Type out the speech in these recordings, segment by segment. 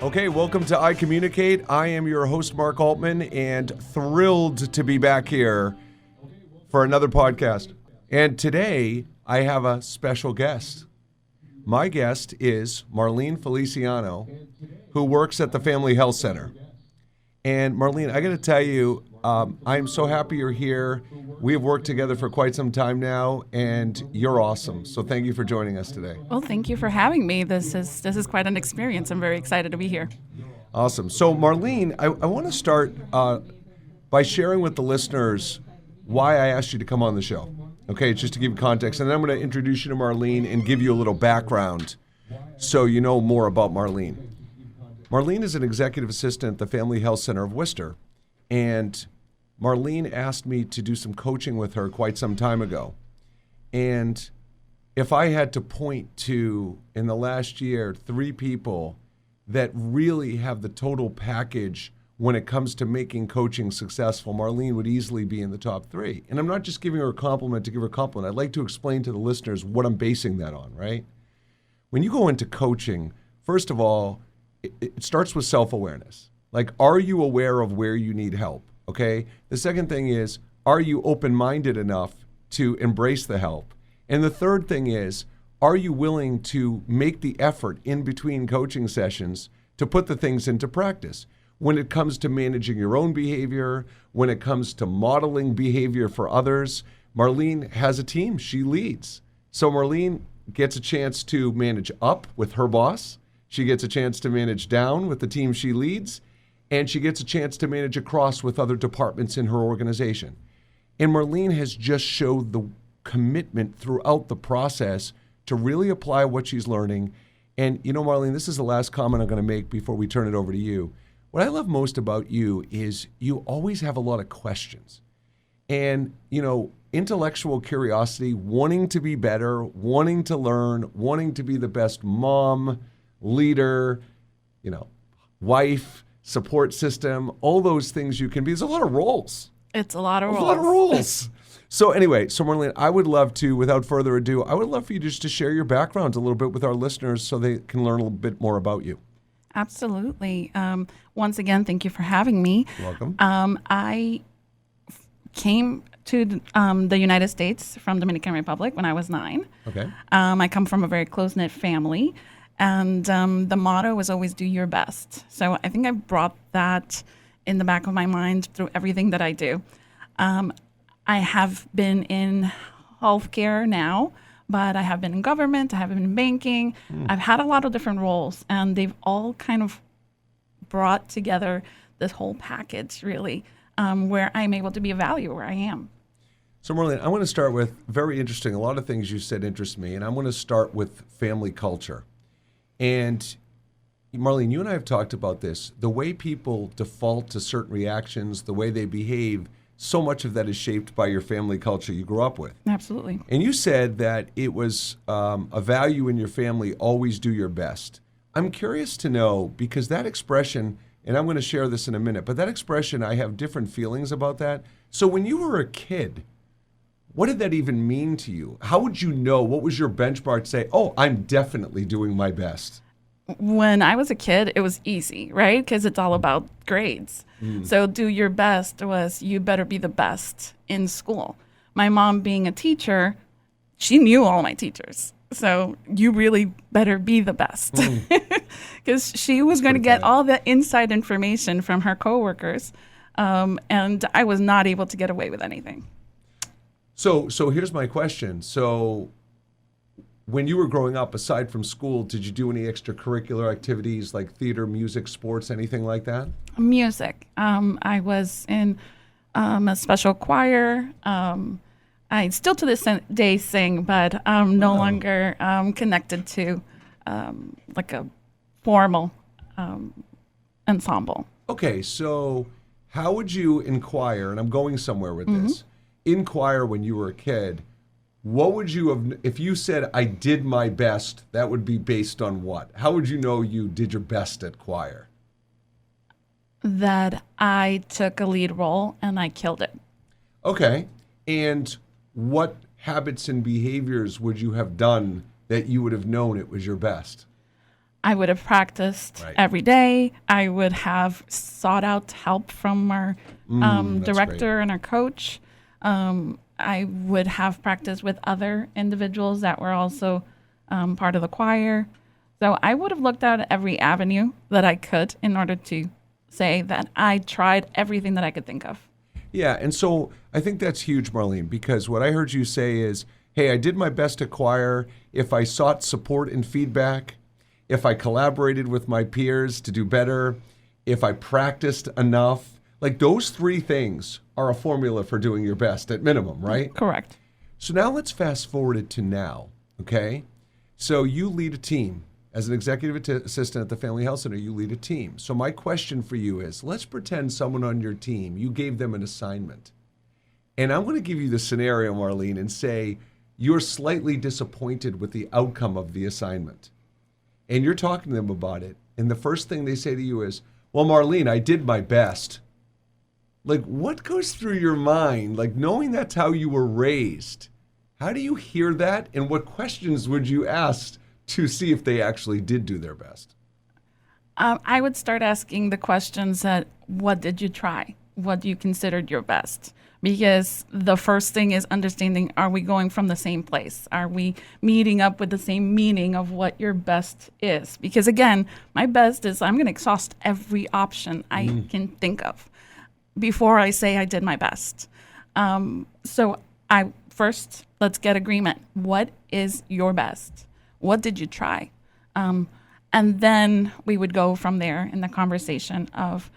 Okay, welcome to ICommunicate. I am your host, Mark Altman, and thrilled to be back here for another podcast. And today, I have a special guest. My guest is Marlene Feliciano, who works at the Family Health Center. And Marlene, I got to tell you, I'm so happy you're here. We have worked together for quite some time now, and you're awesome. So thank you for joining us today. Well, thank you for having me. This is quite an experience. I'm very excited to be here. Awesome. So Marlene, I want to start by sharing with the listeners why I asked you to come on the show. Okay, just to give you context. And then I'm going to introduce you to Marlene and give you a little background so you know more about Marlene. Marlene is an executive assistant at the Family Health Center of Worcester. And Marlene asked me to do some coaching with her quite some time ago. And if I had to point to, in the last year, 3 people that really have the total package when it comes to making coaching successful, Marlene would easily be in the top 3. And I'm not just giving her a compliment to give her a compliment. I'd like to explain to the listeners what I'm basing that on, right? When you go into coaching, first of all, it starts with self-awareness. Like, are you aware of where you need help? Okay. The second thing is, are you open-minded enough to embrace the help? And the third thing is, are you willing to make the effort in between coaching sessions to put the things into practice? When it comes to managing your own behavior, when it comes to modeling behavior for others, Marlene has a team she leads. So Marlene gets a chance to manage up with her boss. She gets a chance to manage down with the team she leads. And she gets a chance to manage across with other departments in her organization. And Marlene has just showed the commitment throughout the process to really apply what she's learning. And, you know, Marlene, this is the last comment I'm going to make before we turn it over to you. What I love most about you is you always have a lot of questions. And, you know, intellectual curiosity, wanting to be better, wanting to learn, wanting to be the best mom, leader, you know, wife, support system, all those things you can be. There's a lot of roles. It's a lot of roles. A lot of roles. So anyway, so Marlene, I would love to, without further ado, I would love for you just to share your background a little bit with our listeners so they can learn a little bit more about you. Absolutely. Once again, thank you for having me. Welcome. I came to the United States from Dominican Republic when I was 9. Okay. I come from a very close-knit family. And the motto was always do your best. So I think I brought that in the back of my mind through everything that I do. I have been in healthcare now, but I have been in government, I have been in banking. I've had a lot of different roles, and they've all kind of brought together this whole package, really, where I'm able to be of value where I am. So Marlene, I want to start with, very interesting, a lot of things you said interest me, and I'm going to start with family culture. And Marlene, you and I have talked about this. The way people default to certain reactions, the way they behave, so much of that is shaped by your family culture you grew up with. Absolutely. And you said that it was a value in your family, always do your best. I'm curious to know, because that expression, and I'm going to share this in a minute, but that expression, I have different feelings about that. So when you were a kid, what did that even mean to you? How would you know? What was your benchmark to say, oh, I'm definitely doing my best? When I was a kid, it was easy, right? Because it's all about grades. So do your best was you better be the best in school. My mom being a teacher, she knew all my teachers. So you really better be the best. Because she was going to get all the inside information from her coworkers. And I was not able to get away with anything. So here's my question. So when you were growing up, aside from school, did you do any extracurricular activities like theater, music, sports, anything like that? Music. I was in a special choir. I still to this day sing, but I'm no longer connected to like a formal ensemble. Okay, so how would you inquire, and I'm going somewhere with this, inquire when you were a kid, what would you have, if you said, I did my best, that would be based on what? How would you know you did your best at choir? That I took a lead role and I killed it. Okay, and what habits and behaviors would you have done that you would have known it was your best? I would have practiced Right. every day. I would have sought out help from our That's director and our coach. I would have practiced with other individuals that were also part of the choir. So I would have looked at every avenue that I could in order to say that I tried everything that I could think of. Yeah, and so I think that's huge, Marlene, because what I heard you say is, hey, I did my best at choir. If I sought support and feedback, if I collaborated with my peers to do better, if I practiced enough, like those three things are a formula for doing your best at minimum, right? Correct. So now let's fast forward it to now, okay? So you lead a team. As an executive assistant at the Family Health Center, you lead a team. So my question for you is, let's pretend someone on your team, you gave them an assignment. And I'm going to give you the scenario, Marlene, and say you're slightly disappointed with the outcome of the assignment. And you're talking to them about it. And the first thing they say to you is, well, Marlene, I did my best. Like, what goes through your mind? Like, knowing that's how you were raised, how do you hear that? And what questions would you ask to see if they actually did do their best? I would start asking the questions that, what did you try? What you considered your best? Because the first thing is understanding, are we going from the same place? Are we meeting up with the same meaning of what your best is? Because again, my best is I'm going to exhaust every option I can think of before I say I did my best. So let's get agreement. What is your best? What did you try? And then we would go from there in the conversation of,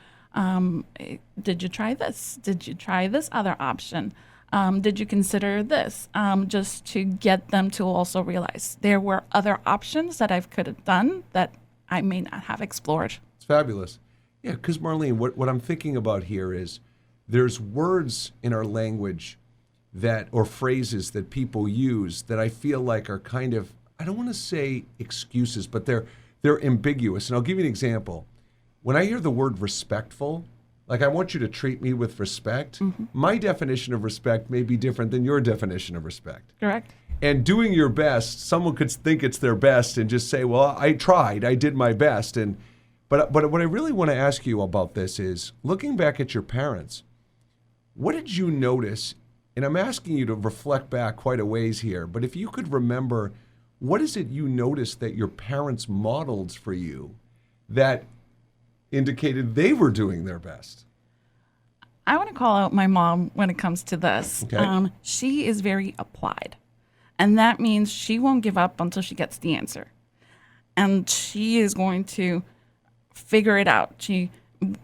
did you try this? Did you try this other option? Did you consider this? Just to get them to also realize there were other options that I could have done that I may not have explored. It's fabulous. Yeah, because Marlene, what I'm thinking about here is there's words in our language or phrases that people use that I feel like are kind of, I don't want to say excuses, but they're ambiguous. And I'll give you an example. When I hear the word respectful, like I want you to treat me with respect, my definition of respect may be different than your definition of respect. Correct. And doing your best, someone could think it's their best and just say, well, I tried, I did my best. But what I really want to ask you about this is, looking back at your parents, what did you notice? And I'm asking you to reflect back quite a ways here, but if you could remember, what is it you noticed that your parents modeled for you that indicated they were doing their best? I want to call out my mom when it comes to this. Okay. She is very applied. And that means she won't give up until she gets the answer. And she is going to figure it out.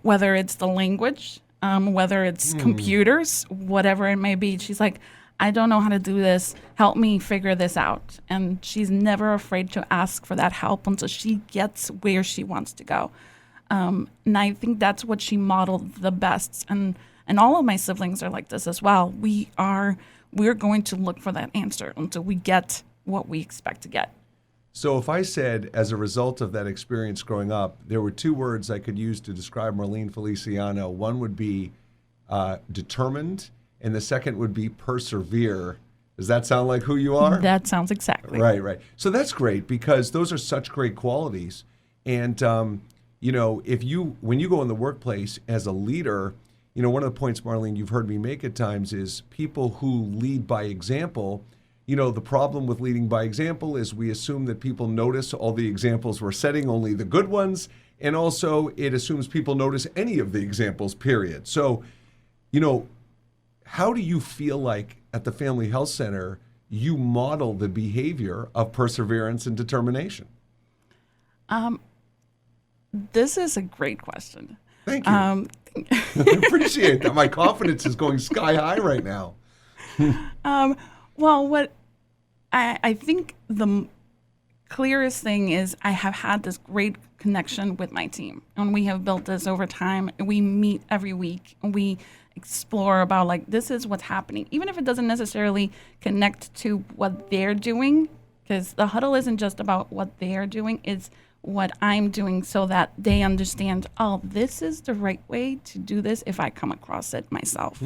Whether it's the language, whether it's computers, whatever it may be, she's like, I don't know how to do this. Help me figure this out. And she's never afraid to ask for that help until she gets where she wants to go. And I think that's what she modeled the best. And all of my siblings are like this as well. We're going to look for that answer until we get what we expect to get. So if I said, as a result of that experience growing up, there were two words I could use to describe Marlene Feliciano. One would be determined, and the second would be persevere. Does that sound like who you are? That sounds exactly. Right. So that's great, because those are such great qualities. And, when you go in the workplace as a leader, one of the points, Marlene, you've heard me make at times is people who lead by example. The problem with leading by example is we assume that people notice all the examples we're setting, only the good ones. And also it assumes people notice any of the examples, period. So, how do you feel like at the Family Health Center you model the behavior of perseverance and determination? This is a great question. Thank you. I appreciate that. My confidence is going sky high right now. Well, what I think the clearest thing is I have had this great connection with my team, and we have built this over time. We meet every week, and we explore about this is what's happening, even if it doesn't necessarily connect to what they're doing, because the huddle isn't just about what they're doing, it's what I'm doing so that they understand, oh, this is the right way to do this if I come across it myself.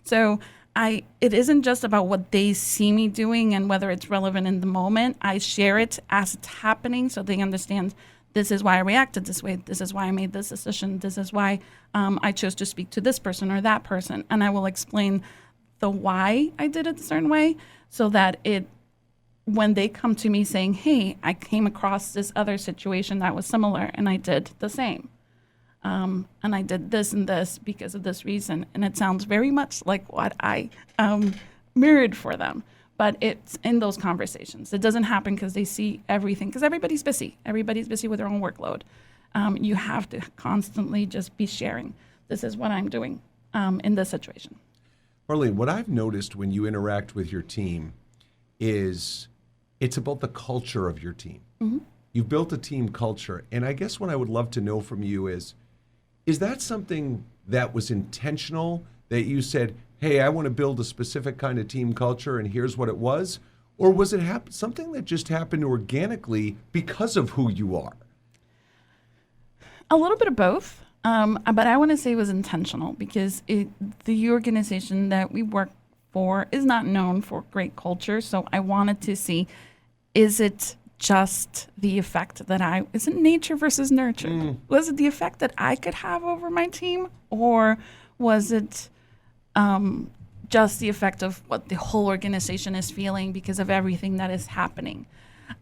So it isn't just about what they see me doing and whether it's relevant in the moment. I share it as it's happening so they understand this is why I reacted this way. This is why I made this decision. This is why I chose to speak to this person or that person. And I will explain the why I did it a certain way so that when they come to me saying, hey, I came across this other situation that was similar and I did the same. And I did this and this because of this reason. And it sounds very much like what I mirrored for them. But it's in those conversations. It doesn't happen because they see everything, because everybody's busy. Everybody's busy with their own workload. You have to constantly just be sharing. This is what I'm doing in this situation. Marlene, what I've noticed when you interact with your team is it's about the culture of your team. Mm-hmm. You've built a team culture. And I guess what I would love to know from you is that something that was intentional, that you said, hey, I want to build a specific kind of team culture and here's what it was? Or was it something that just happened organically because of who you are? A little bit of both. But I want to say it was intentional because the organization that we work for is not known for great culture. So I wanted to see, is it just the effect that is it nature versus nurture? Was it the effect that I could have over my team? Or was it just the effect of what the whole organization is feeling because of everything that is happening?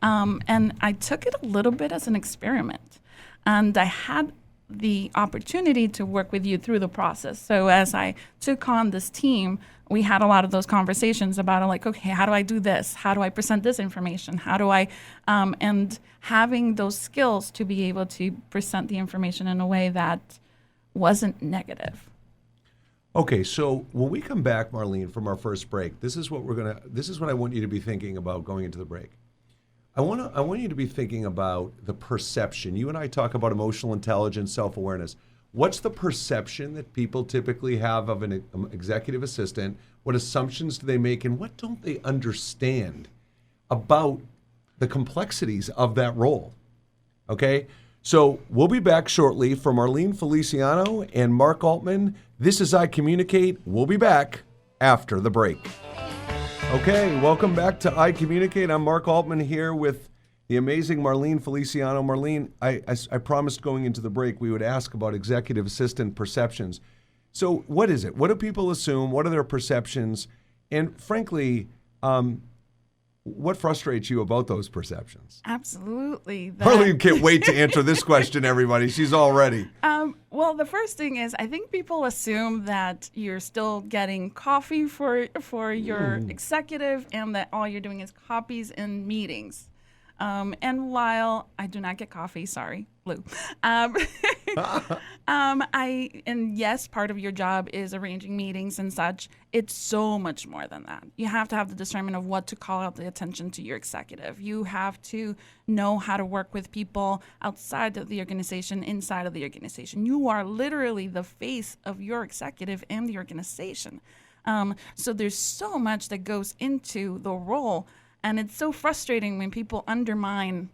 And I took it a little bit as an experiment. And I had the opportunity to work with you through the process. So as I took on this team, we had a lot of those conversations about like, okay, how do I do this? How do I present this information? How do I, and having those skills to be able to present the information in a way that wasn't negative. Okay, so when we come back, Marlene, from our first break, this is what I want you to be thinking about going into the break. I want you to be thinking about the perception. You and I talk about emotional intelligence, self-awareness. What's the perception that people typically have of an executive assistant? What assumptions do they make, and what don't they understand about the complexities of that role? Okay? So we'll be back shortly from Marlene Feliciano and Mark Altman. This is ICommunicate. We'll be back after the break. Okay, welcome back to ICommunicate. I'm Mark Altman here with the amazing Marlene Feliciano. Marlene, I promised going into the break we would ask about executive assistant perceptions. So what is it? What do people assume? What are their perceptions? And frankly, what frustrates you about those perceptions? Absolutely. Marlene can't wait to answer this question, everybody. She's all ready. Well, the first thing is I think people assume that you're still getting coffee for your executive and that all you're doing is copies in meetings. And while I do not get coffee, sorry, Blue. And yes, part of your job is arranging meetings and such. It's so much more than that. You have to have the discernment of what to call out the attention to your executive. You have to know how to work with people outside of the organization, inside of the organization. You are literally the face of your executive and the organization. So there's so much that goes into the role. And it's so frustrating when people undermine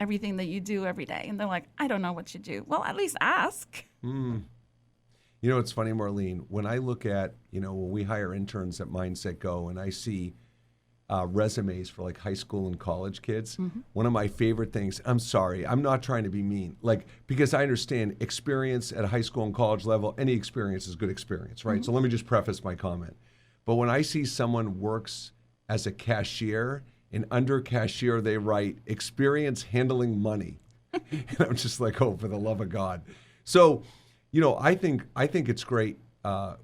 everything that you do every day. And they're like, I don't know what you do. Well, at least ask. You know, it's funny, Marlene, when I look at, when we hire interns at MindsetGo and I see resumes for like high school and college kids, one of my favorite things, I'm sorry, I'm not trying to be mean, because I understand experience at a high school and college level, any experience is good experience, right? So let me just preface my comment. But when I see someone works as a cashier, and under cashier they write experience handling money. And I'm just like, oh, for the love of God. So, I think it's great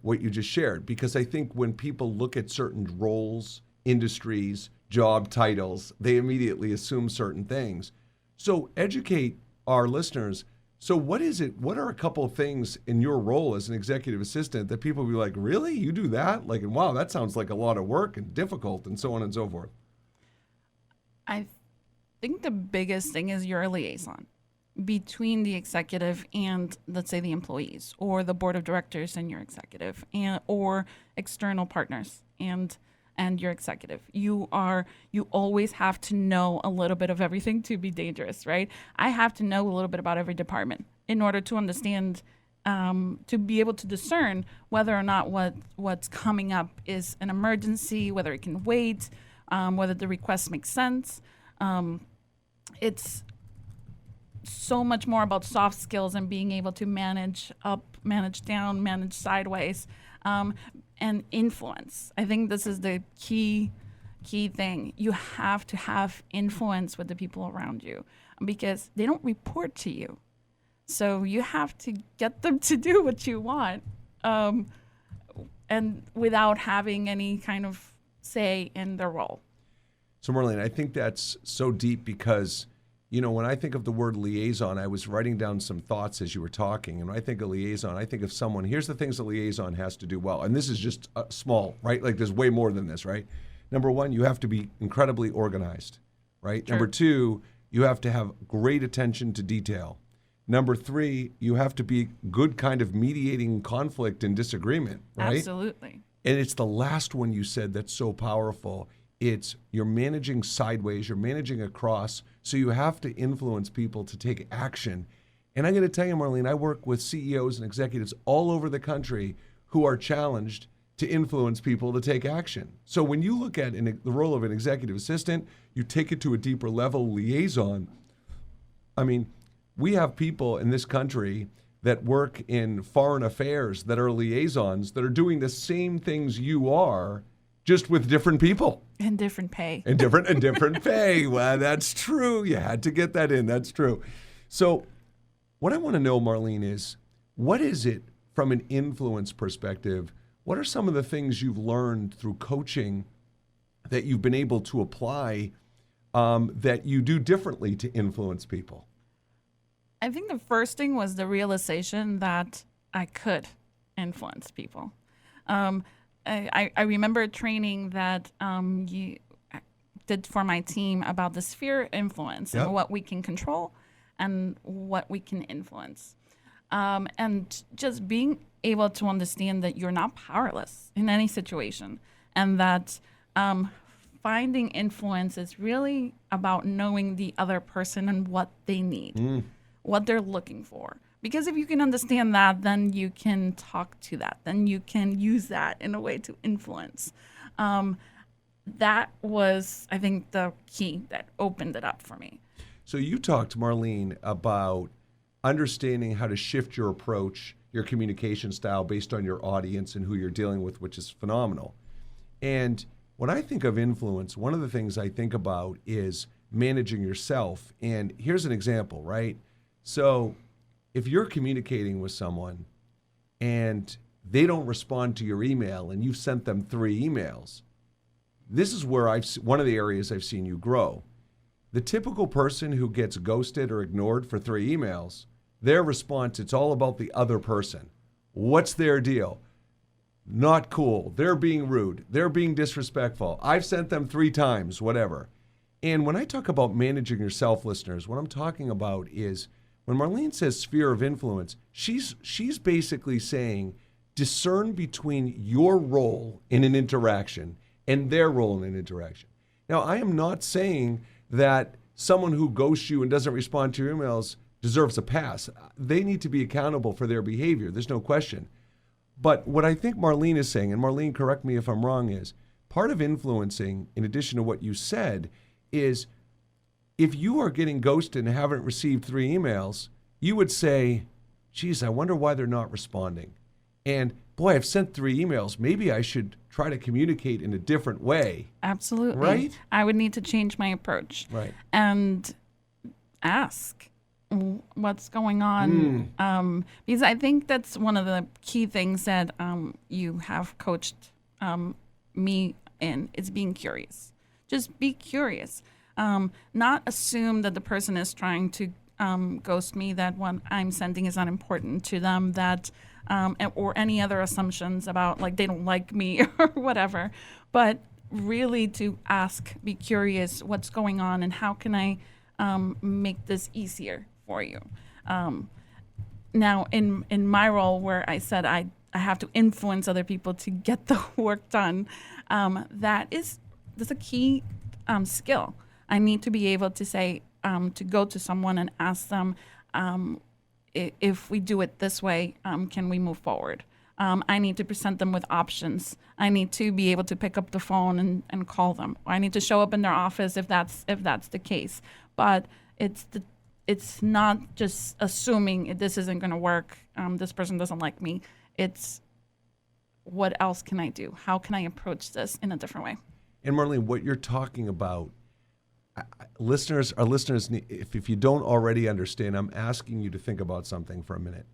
what you just shared, because I think when people look at certain roles, industries, job titles, they immediately assume certain things. So educate our listeners. So what is it? What are a couple of things in your role as an executive assistant that people will be like, really? You do that? Like, wow, that sounds like a lot of work and difficult and so on and so forth. I think the biggest thing is you're a liaison between the executive and, let's say, the employees or the board of directors and your executive or external partners and your executive. You always have to know a little bit of everything to be dangerous, right? I have to know a little bit about every department in order to understand, to be able to discern whether or not what's coming up is an emergency, whether it can wait, whether the request makes sense. It's so much more about soft skills and being able to manage up, manage down, manage sideways, and influence. I think this is the key thing. You have to have influence with the people around you because they don't report to you. So you have to get them to do what you want, and without having any kind of say in their role. So Marlene, I think that's so deep because, when I think of the word liaison, I was writing down some thoughts as you were talking. And when I think of liaison, I think of someone, here's the things a liaison has to do well. And this is just small, right? Like there's way more than this, right? Number one, you have to be incredibly organized, right? Sure. Number two, you have to have great attention to detail. Number three, you have to be good kind of mediating conflict and disagreement, right? Absolutely. And it's the last one you said that's so powerful. It's you're managing sideways, you're managing across, so you have to influence people to take action. And I'm going to tell you, Marlene, I work with CEOs and executives all over the country who are challenged to influence people to take action. So when you look at the role of an executive assistant, you take it to a deeper level, liaison. I mean, we have people in this country that work in foreign affairs that are liaisons that are doing the same things you are, just with different people. And different pay. And different pay. Well, that's true. You had to get that in. That's true. So what I want to know, Marlene, is what is it from an influence perspective? What are some of the things you've learned through coaching that you've been able to apply that you do differently to influence people? I think the first thing was the realization that I could influence people. I remember a training that you did for my team about the sphere of influence and what we can control and what we can influence. And just being able to understand that you're not powerless in any situation and that finding influence is really about knowing the other person and what they need, what they're looking for. Because if you can understand that, then you can talk to that. Then you can use that in a way to influence. That was, I think, the key that opened it up for me. So you talked, Marlene, about understanding how to shift your approach, your communication style based on your audience and who you're dealing with, which is phenomenal. And when I think of influence, one of the things I think about is managing yourself. And here's an example, right? So if you're communicating with someone and they don't respond to your email and you've sent them 3 emails, this is where one of the areas I've seen you grow. The typical person who gets ghosted or ignored for 3 emails, their response, it's all about the other person. What's their deal? Not cool. They're being rude. They're being disrespectful. I've sent them 3 times, whatever. And when I talk about managing yourself, listeners, what I'm talking about is when Marlene says sphere of influence, she's basically saying discern between your role in an interaction and their role in an interaction. Now, I am not saying that someone who ghosts you and doesn't respond to your emails deserves a pass. They need to be accountable for their behavior. There's no question. But what I think Marlene is saying, and Marlene, correct me if I'm wrong, is part of influencing, in addition to what you said, is if you are getting ghosted and haven't received 3 emails, you would say, geez, I wonder why they're not responding. And boy, I've sent 3 emails. Maybe I should try to communicate in a different way. Absolutely. Right? I would need to change my approach. Right. And ask what's going on. Because I think that's one of the key things that you have coached me in, is being curious. Just be curious. Not assume that the person is trying to ghost me, that what I'm sending is unimportant to them, that or any other assumptions about like they don't like me or whatever. But really to ask, be curious, what's going on and how can I make this easier for you. Now, in my role where I said I have to influence other people to get the work done, that's a key skill. I need to be able to say, to go to someone and ask them, if we do it this way, can we move forward? I need to present them with options. I need to be able to pick up the phone and call them. I need to show up in their office if that's the case. But it's it's not just assuming this isn't going to work. This person doesn't like me. It's what else can I do? How can I approach this in a different way? And Marlene, what you're talking about, our listeners, if you don't already understand, I'm asking you to think about something for a minute.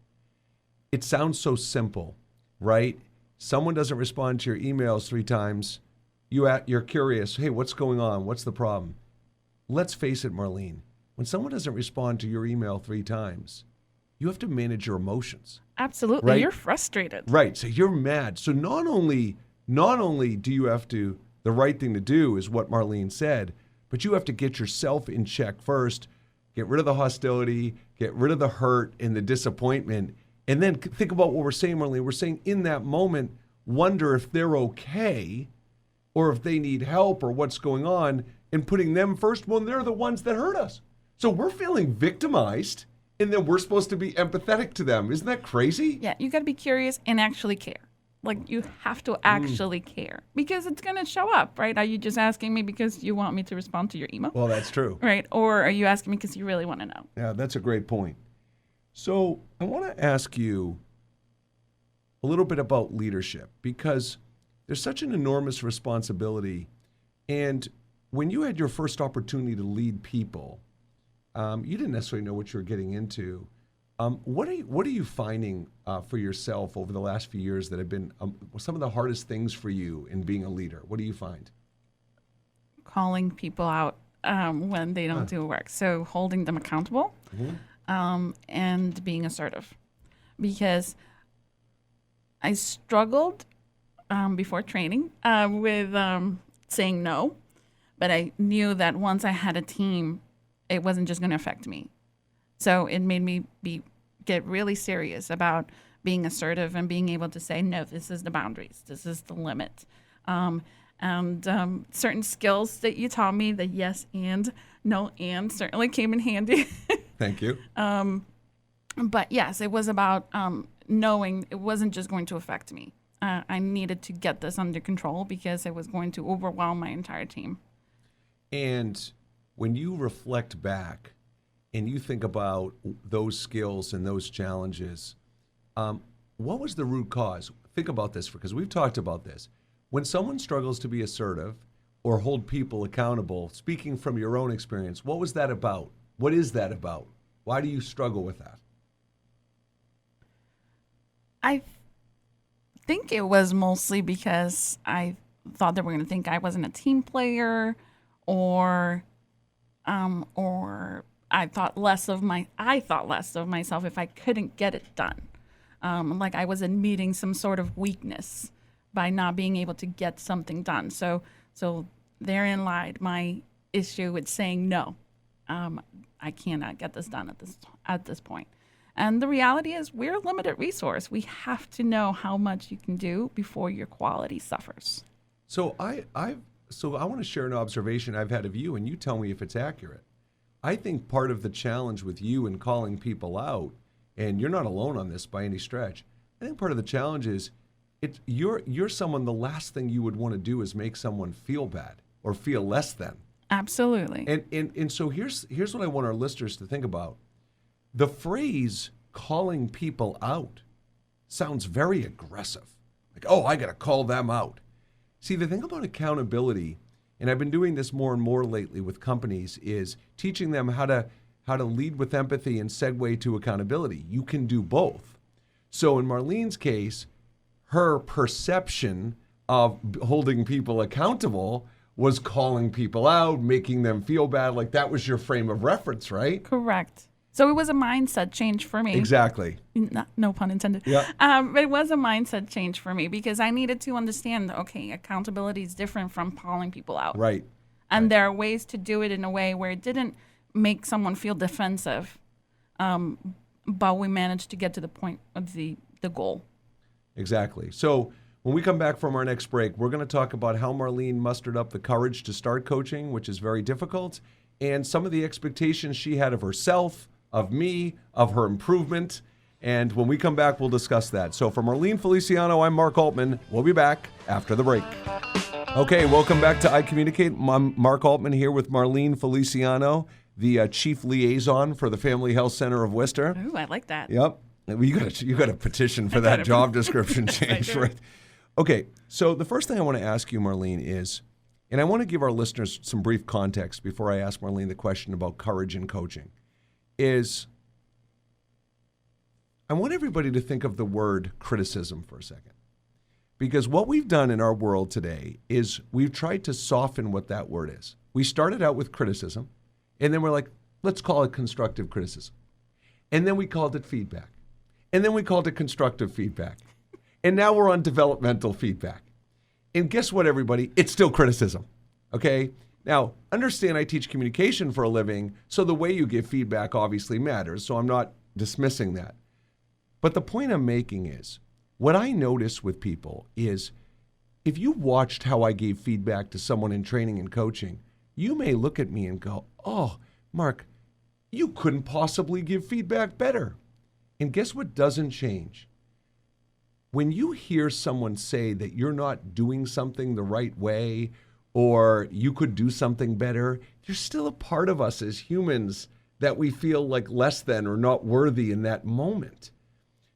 It sounds so simple, right? Someone doesn't respond to your emails 3 times. You're curious. Hey, what's going on? What's the problem? Let's face it, Marlene. When someone doesn't respond to your email 3 times, you have to manage your emotions. Absolutely. Right? You're frustrated. Right. So you're mad. So not only do you have to, the right thing to do is what Marlene said, but you have to get yourself in check first, get rid of the hostility, get rid of the hurt and the disappointment, and then think about what we're saying, Marlene. We're saying in that moment, wonder if they're okay or if they need help or what's going on, and putting them first when they're the ones that hurt us. So we're feeling victimized, and then we're supposed to be empathetic to them. Isn't that crazy? Yeah, you got to be curious and actually care. Like, you have to actually care because it's going to show up, right? Are you just asking me because you want me to respond to your email? Well, that's true. Right? Or are you asking me because you really want to know? Yeah, that's a great point. So I want to ask you a little bit about leadership, because there's such an enormous responsibility. And when you had your first opportunity to lead people, you didn't necessarily know what you were getting into. What are you finding for yourself over the last few years that have been some of the hardest things for you in being a leader? What do you find? Calling people out when they don't do work. So holding them accountable, and being assertive. Because I struggled before training with saying no, but I knew that once I had a team, it wasn't just going to affect me. So it made me get really serious about being assertive and being able to say, no, this is the boundaries. This is the limit. And certain skills that you taught me, the yes and, no and, certainly came in handy. Thank you. But yes, it was about knowing it wasn't just going to affect me. I needed to get this under control because it was going to overwhelm my entire team. And when you reflect back and you think about those skills and those challenges, what was the root cause? Think about this, because we've talked about this. When someone struggles to be assertive or hold people accountable, speaking from your own experience, what was that about? What is that about? Why do you struggle with that? I think it was mostly because I thought they were going to think I wasn't a team player, or I thought less of myself if I couldn't get it done. Like I was admitting some sort of weakness by not being able to get something done. So therein lied my issue with saying no. I cannot get this done at this point. And the reality is we're a limited resource. We have to know how much you can do before your quality suffers. So I want to share an observation I've had of you, and you tell me if it's accurate. I think part of the challenge with you in calling people out, and you're not alone on this by any stretch, I think part of the challenge is you're someone, the last thing you would want to do is make someone feel bad or feel less than. Absolutely. And so here's what I want our listeners to think about. The phrase calling people out sounds very aggressive. Like, oh, I got to call them out. See, the thing about accountability, and I've been doing this more and more lately with companies, is teaching them how to lead with empathy and segue to accountability. You can do both. So in Marlene's case, her perception of holding people accountable was calling people out, making them feel bad. Like that was your frame of reference, right? Correct. So it was a mindset change for me. Exactly. No pun intended. Yeah. It was a mindset change for me because I needed to understand, okay, accountability is different from calling people out. Right. And there are ways to do it in a way where it didn't make someone feel defensive, but we managed to get to the point of the goal. Exactly. So when we come back from our next break, we're going to talk about how Marlene mustered up the courage to start coaching, which is very difficult, and some of the expectations she had of herself, of me, of her improvement. And when we come back, we'll discuss that. So for Marlene Feliciano, I'm Mark Altman. We'll be back after the break. Okay, welcome back to ICommunicate. I'm Mark Altman here with Marlene Feliciano. the chief liaison for the Family Health Center of Worcester. Ooh, I like that. Yep. You got a petition for that job description change, right? Okay. So the first thing I want to ask you, Marlene, is, and I want to give our listeners some brief context before I ask Marlene the question about courage in coaching, is I want everybody to think of the word criticism for a second. Because what we've done in our world today is we've tried to soften what that word is. We started out with criticism, and then we're like, let's call it constructive criticism. And then we called it feedback. And then we called it constructive feedback. And now we're on developmental feedback. And guess what, everybody? It's still criticism, okay? Now, understand I teach communication for a living, so the way you give feedback obviously matters, so I'm not dismissing that. But the point I'm making is, what I notice with people is, if you watched how I gave feedback to someone in training and coaching, you may look at me and go, oh, Mark, you couldn't possibly give feedback better. And guess what doesn't change? When you hear someone say that you're not doing something the right way, or you could do something better, there's still a part of us as humans that we feel like less than or not worthy in that moment.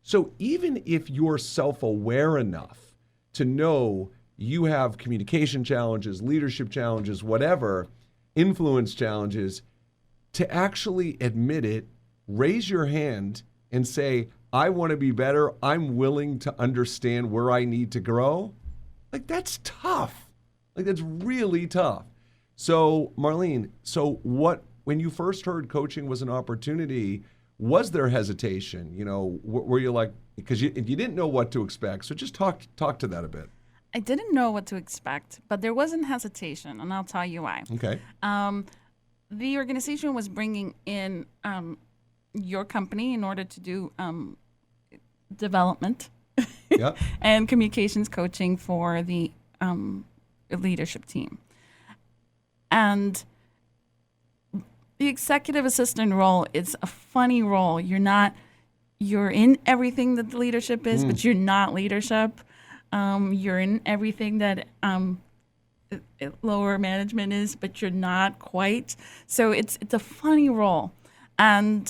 So even if you're self-aware enough to know you have communication challenges, leadership challenges, whatever, influence challenges, to actually admit it, raise your hand and say, I want to be better, I'm willing to understand where I need to grow, like that's tough. Like that's really tough. So Marlene, when you first heard coaching was an opportunity, was there hesitation? You know, were you like, because you didn't know what to expect, so just talk to that a bit. I didn't know what to expect, but there wasn't hesitation, and I'll tell you why. Okay. The organization was bringing in your company in order to do development Yep. and communications coaching for the leadership team. And the executive assistant role is a funny role. You're in everything that the leadership is, but you're not leadership. You're in everything that lower management is, but you're not quite. So it's a funny role. And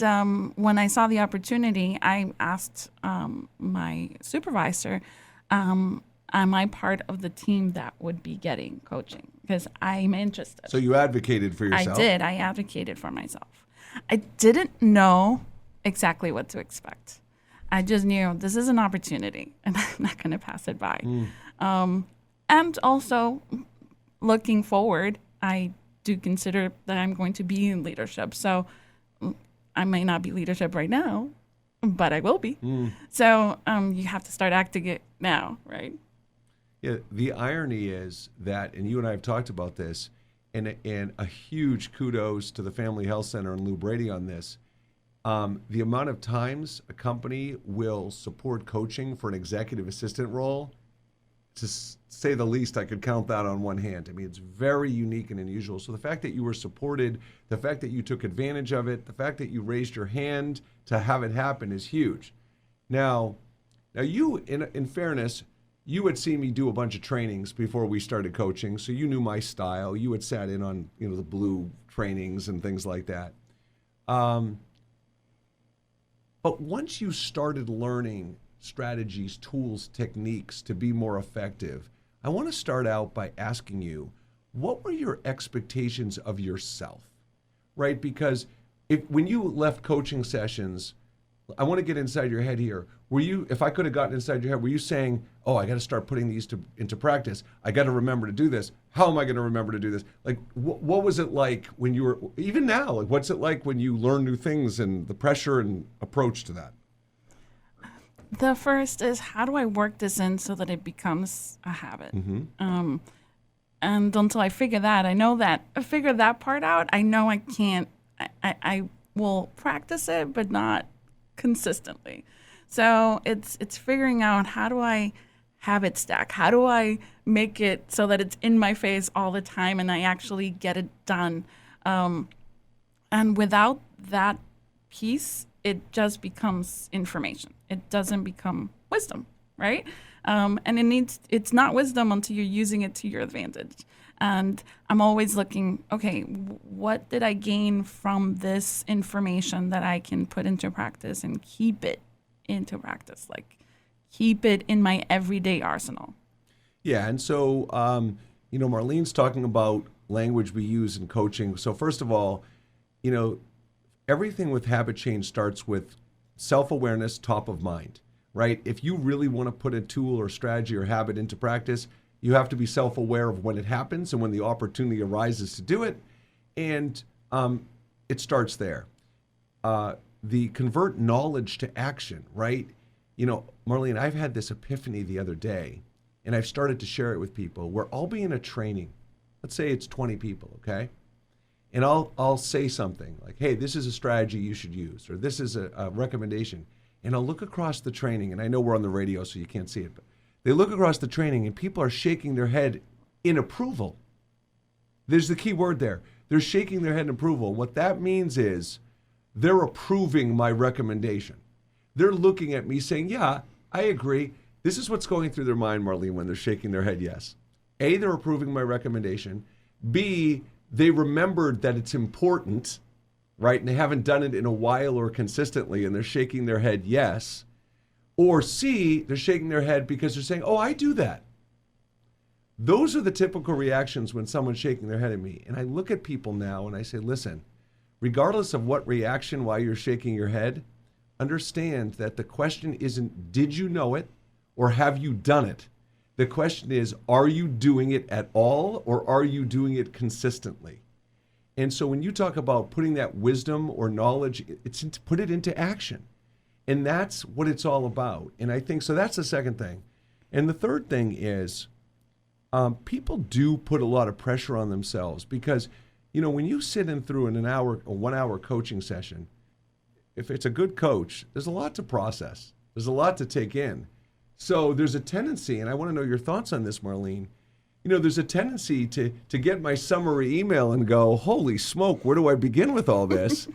when I saw the opportunity, I asked my supervisor, am I part of the team that would be getting coaching? Because I'm interested. So you advocated for yourself? I did. I advocated for myself. I didn't know exactly what to expect. I just knew this is an opportunity, and I'm not going to pass it by. And also, looking forward, I do consider that I'm going to be in leadership. So I may not be leadership right now, but I will be. So you have to start acting it now, right? Yeah, the irony is that, and you and I have talked about this, and a huge kudos to the Family Health Center and Lou Brady on this. The amount of times a company will support coaching for an executive assistant role, to say the least, I could count that on one hand. I mean, it's very unique and unusual. So the fact that you were supported, the fact that you took advantage of it, the fact that you raised your hand to have it happen is huge. Now you, in fairness, you had seen me do a bunch of trainings before we started coaching, so you knew my style. You had sat in on, the blue trainings and things like that. But once you started learning strategies, tools, techniques to be more effective, I want to start out by asking you, what were your expectations of yourself, right? Because when you left coaching sessions, I want to get inside your head here. If I could have gotten inside your head, were you saying, oh, I got to start putting these into practice. I got to remember to do this. How am I going to remember to do this? Like, what was it like when you were, even now, like, what's it like when you learn new things and the pressure and approach to that? The first is, how do I work this in so that it becomes a habit? And until I figure that part out, I know I can't, I will practice it, but not consistently. So it's figuring out, how do I habit stack? How do I make it so that it's in my face all the time and I actually get it done? And without that piece, it just becomes information. It doesn't become wisdom, right? And it's not wisdom until you're using it to your advantage. And I'm always looking, okay, what did I gain from this information that I can put into practice and keep it into practice, like keep it in my everyday arsenal. Yeah, and so, Marlene's talking about language we use in coaching. So first of all, everything with habit change starts with self-awareness top of mind, right? If you really want to put a tool or strategy or habit into practice, you have to be self-aware of when it happens and when the opportunity arises to do it. And it starts there. The convert knowledge to action, right? Marlene, I've had this epiphany the other day, and I've started to share it with people where I'll be in a training. Let's say it's 20 people, okay? And I'll say something like, hey, this is a strategy you should use, or this is a recommendation. And I'll look across the training, and I know we're on the radio, so you can't see it, but they look across the training, and people are shaking their head in approval. There's the key word there. They're shaking their head in approval. What that means is they're approving my recommendation. They're looking at me saying, yeah, I agree. This is what's going through their mind, Marlene, when they're shaking their head yes. A, they're approving my recommendation. B, they remembered that it's important, right? And they haven't done it in a while or consistently, and they're shaking their head yes. Or C, they're shaking their head because they're saying, oh, I do that. Those are the typical reactions when someone's shaking their head at me. And I look at people now and I say, listen, regardless of what reaction, why you're shaking your head, understand that the question isn't, did you know it or have you done it? The question is, are you doing it at all or are you doing it consistently? And so when you talk about putting that wisdom or knowledge, it's to put it into action. And that's what it's all about. And I think, so that's the second thing. And the third thing is, people do put a lot of pressure on themselves because, when you sit in through an hour or 1 hour coaching session, if it's a good coach, there's a lot to process. There's a lot to take in. So there's a tendency, and I want to know your thoughts on this, Marlene. There's a tendency to get my summary email and go, holy smoke, where do I begin with all this?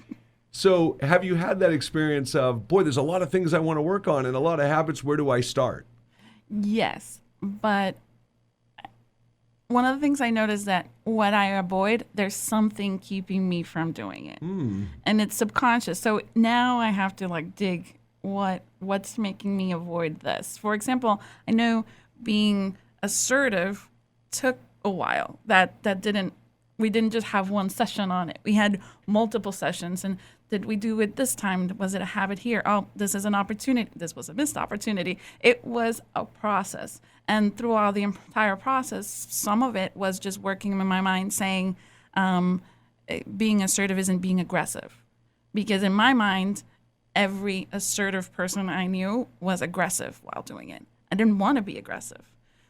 So have you had that experience of, boy, there's a lot of things I want to work on and a lot of habits, where do I start? Yes, but one of the things I noticed that what I avoid, there's something keeping me from doing it. And it's subconscious. So now I have to dig what's making me avoid this. For example, I know being assertive took a while. We didn't just have one session on it. We had multiple sessions. And did we do it this time? Was it a habit here? Oh, this is an opportunity. This was a missed opportunity. It was a process. And throughout the entire process, some of it was just working in my mind saying, being assertive isn't being aggressive. Because in my mind, every assertive person I knew was aggressive while doing it. I didn't want to be aggressive.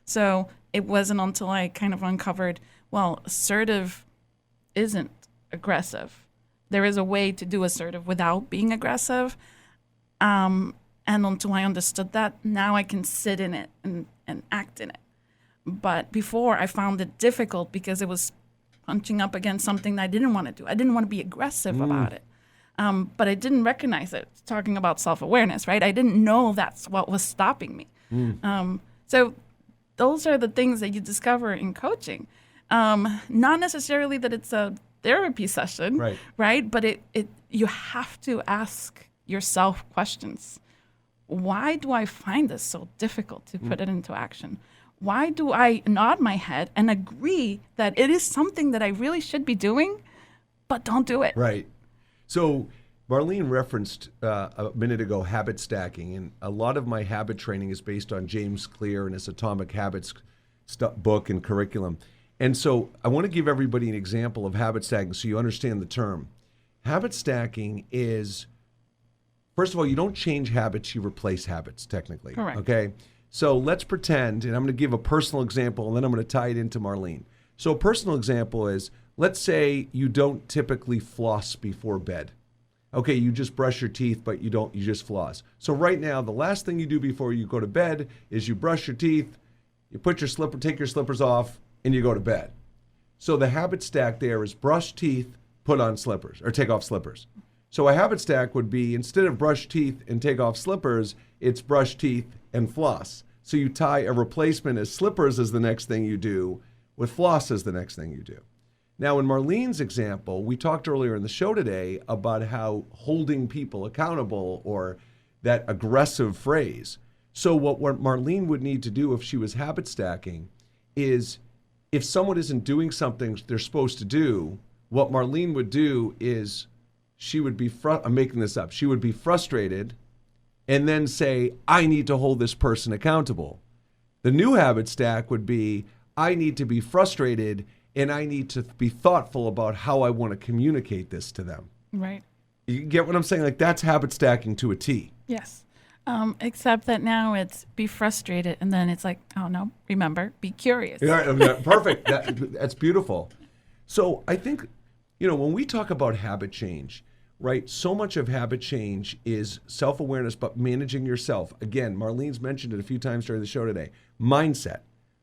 So it wasn't until I kind of uncovered, well, assertive isn't aggressive. There is a way to do assertive without being aggressive. And until I understood that, now I can sit in it and act in it. But before, I found it difficult because it was punching up against something that I didn't want to do. I didn't want to be aggressive about it. But I didn't recognize it. Talking about self-awareness, right? I didn't know that's what was stopping me. So those are the things that you discover in coaching. Not necessarily that it's a therapy session, right? But you have to ask yourself questions. Why do I find this so difficult to put it into action? Why do I nod my head and agree that it is something that I really should be doing, but don't do it? Right. So Marlene referenced a minute ago habit stacking, and a lot of my habit training is based on James Clear and his Atomic Habits book and curriculum. And so I want to give everybody an example of habit stacking so you understand the term. Habit stacking is, first of all, you don't change habits, you replace habits, technically. Correct. Okay? So let's pretend, and I'm going to give a personal example, and then I'm going to tie it into Marlene. So a personal example is, let's say you don't typically floss before bed. Okay, you just brush your teeth, but you just floss. So right now, the last thing you do before you go to bed is you brush your teeth, you take your slippers off, and you go to bed. So the habit stack there is brush teeth, put on slippers, or take off slippers. So a habit stack would be, instead of brush teeth and take off slippers, it's brush teeth and floss. So you tie a replacement as slippers as the next thing you do, with floss is the next thing you do. Now, in Marlene's example, we talked earlier in the show today about how holding people accountable, or that aggressive phrase. So what Marlene would need to do if she was habit stacking is, if someone isn't doing something they're supposed to do, what Marlene would do is she would be, I'm making this up, she would be frustrated and then say, I need to hold this person accountable. The new habit stack would be, I need to be frustrated and I need to be thoughtful about how I want to communicate this to them. Right. You get what I'm saying? Like, that's habit stacking to a T. Yes. Except that now it's be frustrated, and then it's like, oh no, remember, be curious. Yeah, perfect. That's beautiful. So I think, when we talk about habit change, right, so much of habit change is self-awareness, but managing yourself. Again, Marlene's mentioned it a few times during the show today. Mindset,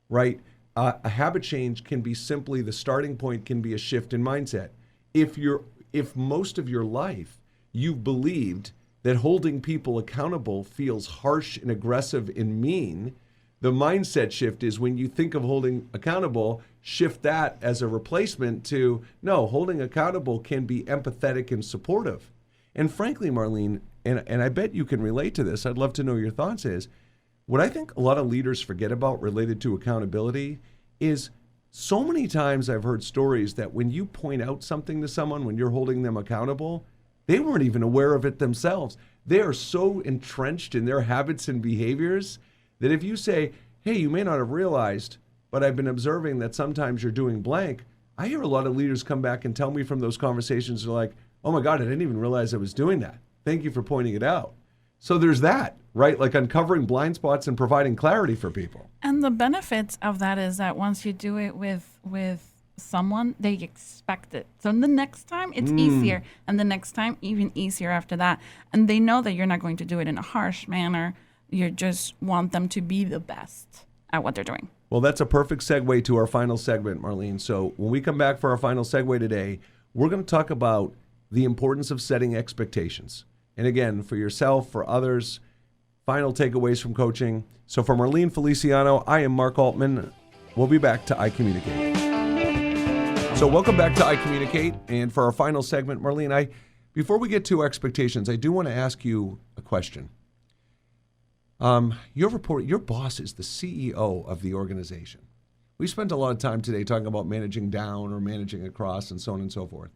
right? A habit change can be simply, the starting point can be a shift in mindset. If most of your life you've believed that holding people accountable feels harsh and aggressive and mean, the mindset shift is, when you think of holding accountable, shift that as a replacement to, no, holding accountable can be empathetic and supportive. And frankly, Marlene, and I bet you can relate to this, I'd love to know your thoughts, is what I think a lot of leaders forget about related to accountability is, so many times I've heard stories that when you point out something to someone, when you're holding them accountable, they weren't even aware of it themselves. They are so entrenched in their habits and behaviors that if you say, hey, you may not have realized, but I've been observing that sometimes you're doing blank, I hear a lot of leaders come back and tell me from those conversations, they're like, oh my God, I didn't even realize I was doing that. Thank you for pointing it out. So there's that, right? Like uncovering blind spots and providing clarity for people. And the benefits of that is that once you do it with someone, they expect it. So the next time it's easier, and the next time even easier after that. And they know that you're not going to do it in a harsh manner. You just want them to be the best at what they're doing. Well, that's a perfect segue to our final segment, Marlene. So when we come back for our final segue today, we're going to talk about the importance of setting expectations. And again, for yourself, for others, final takeaways from coaching. So for Marlene Feliciano, I am Mark Altman. We'll be back to ICommunicate. So welcome back to ICommunicate. And for our final segment, Marlene, before we get to expectations, I do want to ask you a question. Your boss is the CEO of the organization. We spent a lot of time today talking about managing down or managing across and so on and so forth.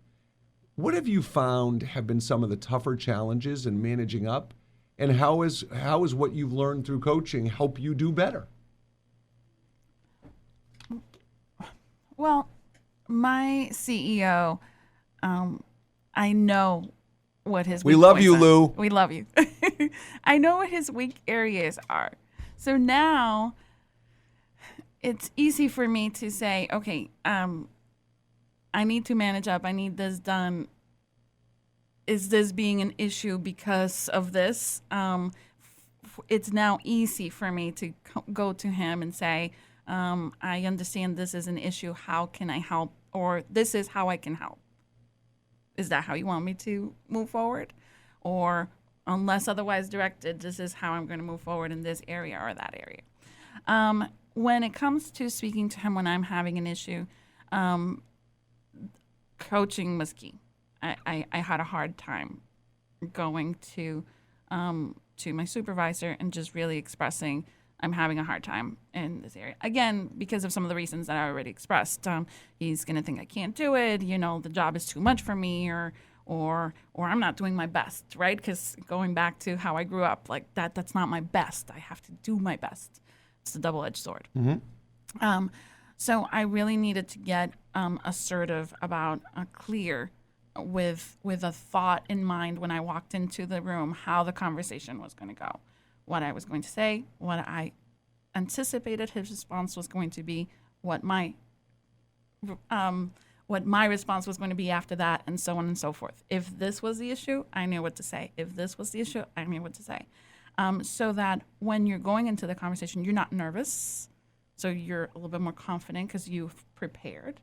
What have you found have been some of the tougher challenges in managing up? And how is what you've learned through coaching help you do better? Well, my CEO, I know what his weak We love points you, are. Lou. We love you. I know what his weak areas are. So now it's easy for me to say, okay, I need to manage up. I need this done. Is this being an issue because of this? It's now easy for me to go to him and say, I understand this is an issue. How can I help? Or this is how I can help. Is that how you want me to move forward? Or unless otherwise directed, this is how I'm going to move forward in this area or that area. When it comes to speaking to him when I'm having an issue, coaching was key. I had a hard time going to my supervisor and just really expressing I'm having a hard time in this area. Again, because of some of the reasons that I already expressed. He's going to think I can't do it. The job is too much for me, or I'm not doing my best, right? Because going back to how I grew up, like that's not my best. I have to do my best. It's a double-edged sword. Mm-hmm. So I really needed to get assertive about clear with a thought in mind when I walked into the room, how the conversation was going to go, what I was going to say, what I anticipated his response was going to be, what my response was going to be after that, and so on and so forth. If this was the issue, I knew what to say. If this was the issue, I knew what to say. So that when you're going into the conversation, you're not nervous, so you're a little bit more confident because you've prepared.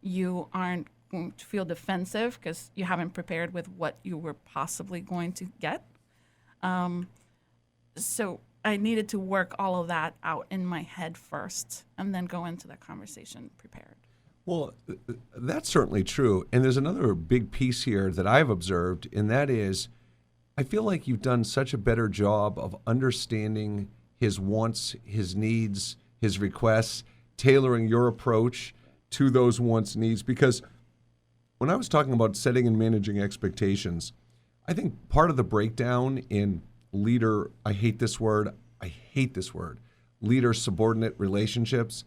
You aren't going to feel defensive because you haven't prepared with what you were possibly going to get. So I needed to work all of that out in my head first and then go into the conversation prepared. Well, that's certainly true. And there's another big piece here that I've observed, and that is I feel like you've done such a better job of understanding his wants, his needs, his requests, tailoring your approach to those wants, needs. Because when I was talking about setting and managing expectations, I think part of the breakdown in I hate this word, leader-subordinate relationships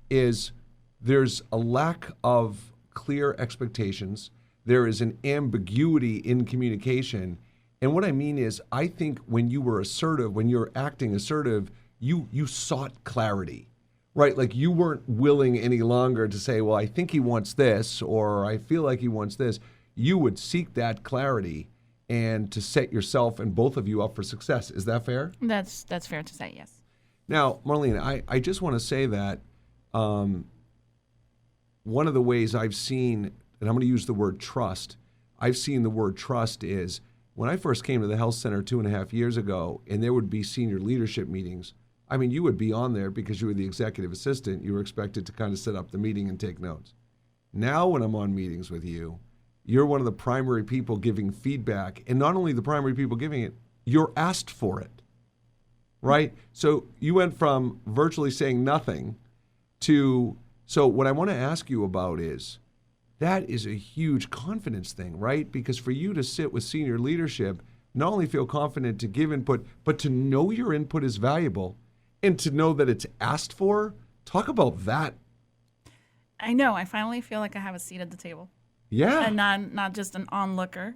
is there's a lack of clear expectations. There is an ambiguity in communication. And what I mean is, I think when you were assertive, when you're acting assertive, you sought clarity, right? Like you weren't willing any longer to say, well, I think he wants this, or I feel like he wants this. You would seek that clarity and to set yourself and both of you up for success. Is that fair? That's fair to say, yes. Now, Marlene, I just want to say that one of the ways I've seen, and I'm going to use the word trust, I've seen the word trust is when I first came to the health center 2.5 years ago, and there would be senior leadership meetings. I mean, you would be on there because you were the executive assistant. You were expected to kind of set up the meeting and take notes. Now when I'm on meetings with you, you're one of the primary people giving feedback. And not only the primary people giving it, you're asked for it, right? So you went from virtually saying nothing to, so what I want to ask you about is, that is a huge confidence thing, right? Because for you to sit with senior leadership, not only feel confident to give input, but to know your input is valuable and to know that it's asked for, talk about that. I know. I finally feel like I have a seat at the table. Yeah. And not just an onlooker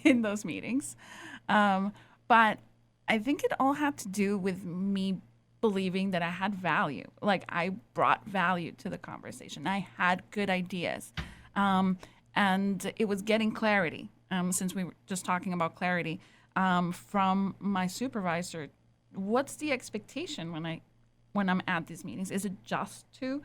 in those meetings. But I think it all had to do with me believing that I had value. Like I brought value to the conversation. I had good ideas. And it was getting clarity, since we were just talking about clarity, from my supervisor. What's the expectation when I'm at these meetings? Is it just to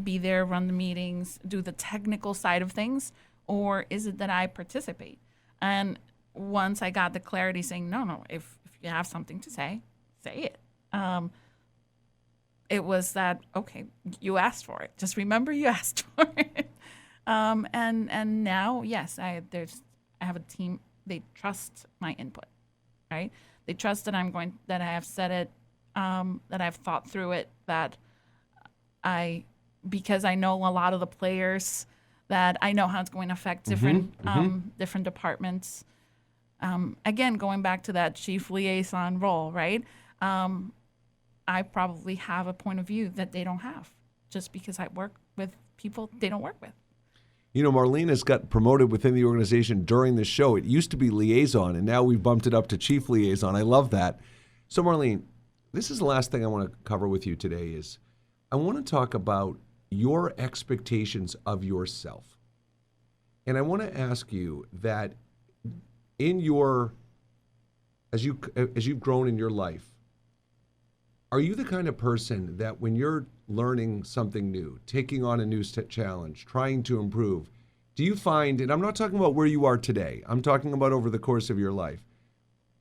be there, run the meetings, do the technical side of things, or is it that I participate? And once I got the clarity saying, no, if you have something to say it. It was that, okay, you asked for it. Just remember you asked for it. And now, yes, I have a team. They trust my input, right? They trust that that I have said it, that I've thought through it, because I know a lot of the players, that I know how it's going to affect different departments. Again, going back to that chief liaison role, right? I probably have a point of view that they don't have, just because I work with people they don't work with. You know, Marlene has got promoted within the organization during the show. It used to be liaison, and now we've bumped it up to chief liaison. I love that. So, Marlene, this is the last thing I want to cover with you today is I want to talk about your expectations of yourself. And I want to ask you that as you've grown in your life, are you the kind of person that when you're learning something new, taking on a new challenge, trying to improve, do you find, and I'm not talking about where you are today, I'm talking about over the course of your life,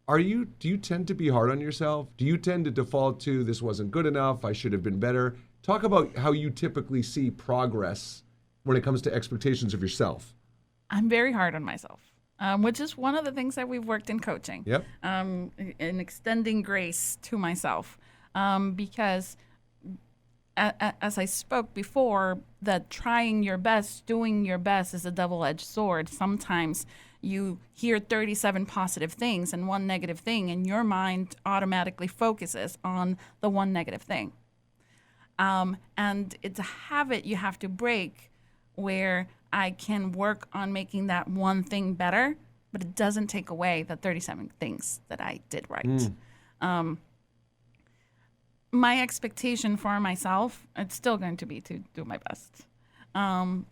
do you tend to be hard on yourself? Do you tend to default to this wasn't good enough, I should have been better? Talk about how you typically see progress when it comes to expectations of yourself. I'm very hard on myself, which is one of the things that we've worked in coaching. Yep. In extending grace to myself. Because as I spoke before, that trying your best, doing your best is a double-edged sword. Sometimes you hear 37 positive things and one negative thing, and your mind automatically focuses on the one negative thing. And it's a habit you have to break where I can work on making that one thing better, but it doesn't take away the 37 things that I did right. My expectation for myself, it's still going to be to do my best.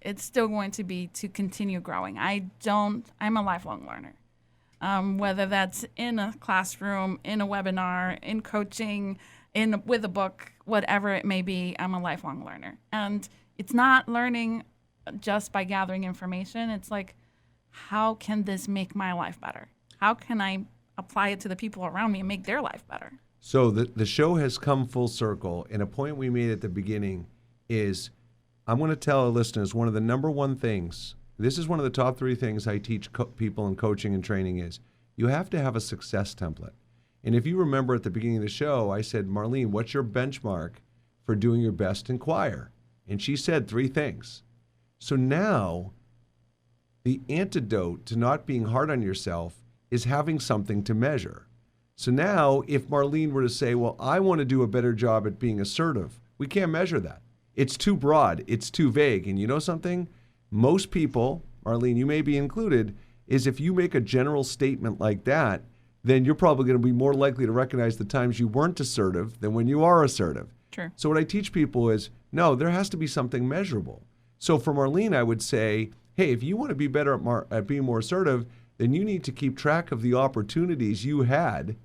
It's still going to be to continue growing. I'm a lifelong learner. Whether that's in a classroom, in a webinar, in coaching, with a book, whatever it may be, I'm a lifelong learner. And it's not learning just by gathering information. It's like, how can this make my life better? How can I apply it to the people around me and make their life better. So the show has come full circle, and a point we made at the beginning is I'm going to tell our listeners one of the number one things, this is one of the top 3 things I teach people in coaching and training is you have to have a success template. And if you remember at the beginning of the show, I said, Marlene, what's your benchmark for doing your best in choir? And she said 3 things. So now the antidote to not being hard on yourself is having something to measure. So now if Marlene were to say, well, I want to do a better job at being assertive, we can't measure that. It's too broad. It's too vague. And you know something? Most people, Marlene, you may be included, is if you make a general statement like that, then you're probably going to be more likely to recognize the times you weren't assertive than when you are assertive. True. So what I teach people is, no, there has to be something measurable. So for Marlene, I would say, hey, if you want to be better at being more assertive, then you need to keep track of the opportunities you had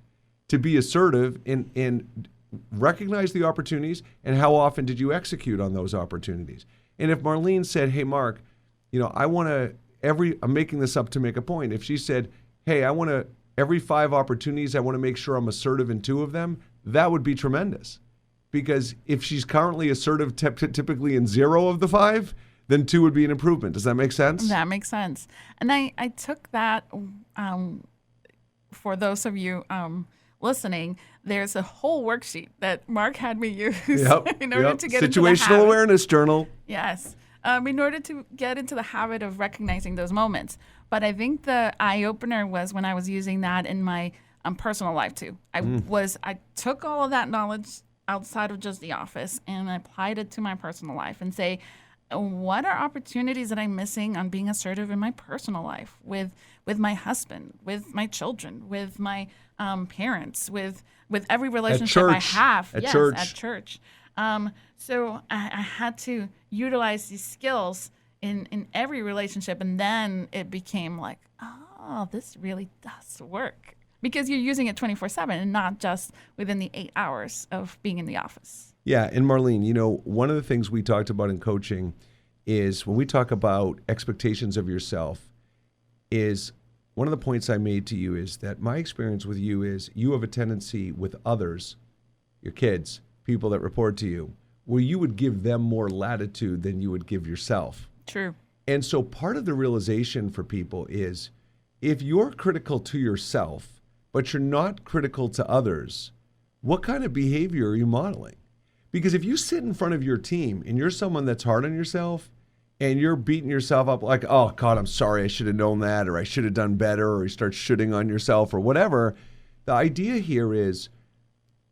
to be assertive and recognize the opportunities and how often did you execute on those opportunities. And if Marlene said, hey, Mark, I'm making this up to make a point. If she said, hey, every 5 opportunities, I want to make sure I'm assertive in 2 of them, that would be tremendous. Because if she's currently assertive typically in 0 of the 5, then 2 would be an improvement. Does that make sense? That makes sense. And I took that, for those of you listening, there's a whole worksheet that Mark had me use in order to get into the habit. Situational awareness journal. Yes. In order to get into the habit of recognizing those moments. But I think the eye-opener was when I was using that in my personal life too. I took all of that knowledge outside of just the office and I applied it to my personal life and say, what are opportunities that I'm missing on being assertive in my personal life with my husband, with my children, with my parents, with every relationship I have. At church. At church. So I had to utilize these skills in every relationship, and then it became like, oh, this really does work. Because you're using it 24/7 and not just within the 8 hours of being in the office. Yeah, and Marlene, one of the things we talked about in coaching is when we talk about expectations of yourself is one of the points I made to you is that my experience with you is you have a tendency with others, your kids, people that report to you, where you would give them more latitude than you would give yourself. True. And so part of the realization for people is if you're critical to yourself, but you're not critical to others, what kind of behavior are you modeling? Because if you sit in front of your team and you're someone that's hard on yourself and you're beating yourself up like, oh, God, I'm sorry, I should have known that, or I should have done better, or you start shooting on yourself or whatever, the idea here is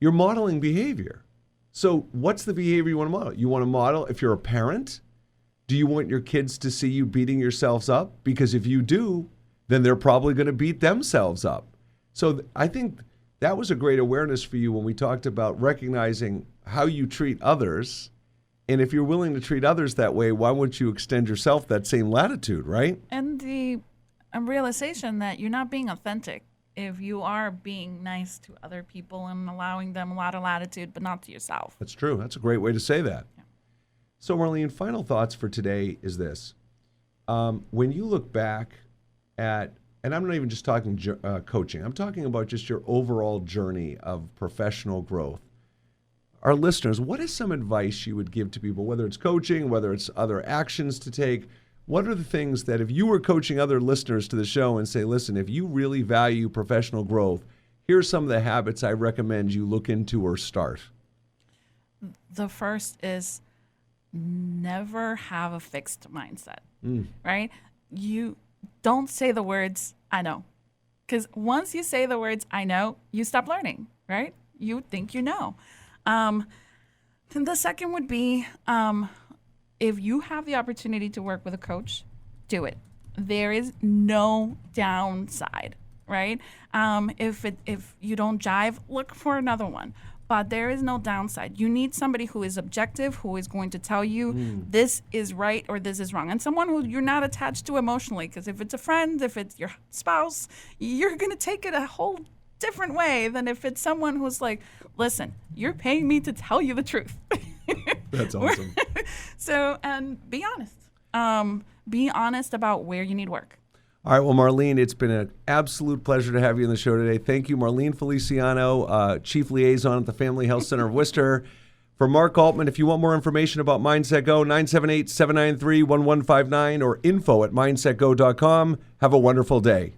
you're modeling behavior. So what's the behavior you want to model? You want to model, if you're a parent, do you want your kids to see you beating yourselves up? Because if you do, then they're probably going to beat themselves up. So I think that was a great awareness for you when we talked about recognizing how you treat others. And if you're willing to treat others that way, why wouldn't you extend yourself that same latitude, right? And the realization that you're not being authentic if you are being nice to other people and allowing them a lot of latitude, but not to yourself. That's true. That's a great way to say that. Yeah. So, Marlene, final thoughts for today is this. When you look back at, and I'm not even just talking coaching, I'm talking about just your overall journey of professional growth. Our listeners, what is some advice you would give to people, whether it's coaching, whether it's other actions to take? What are the things that if you were coaching other listeners to the show and say, listen, if you really value professional growth, here's some of the habits I recommend you look into or start? The first is never have a fixed mindset, right? You don't say the words, I know. Because once you say the words, I know, you stop learning, right? You think you know. Then the second would be, if you have the opportunity to work with a coach, do it. There is no downside, right? If you don't jive, look for another one. But there is no downside. You need somebody who is objective, who is going to tell you this is right or this is wrong. And someone who you're not attached to emotionally, because if it's a friend, if it's your spouse, you're going to take it a whole different way than if it's someone who's like, listen, you're paying me to tell you the truth. That's awesome. So, and be honest. Be honest about where you need work. All right, well, Marlene, it's been an absolute pleasure to have you on the show today. Thank you, Marlene Feliciano, Chief Liaison at the Family Health Center of Worcester. For Mark Altman, if you want more information about MindsetGo, 978-793-1159 or info@mindsetgo.com. Have a wonderful day.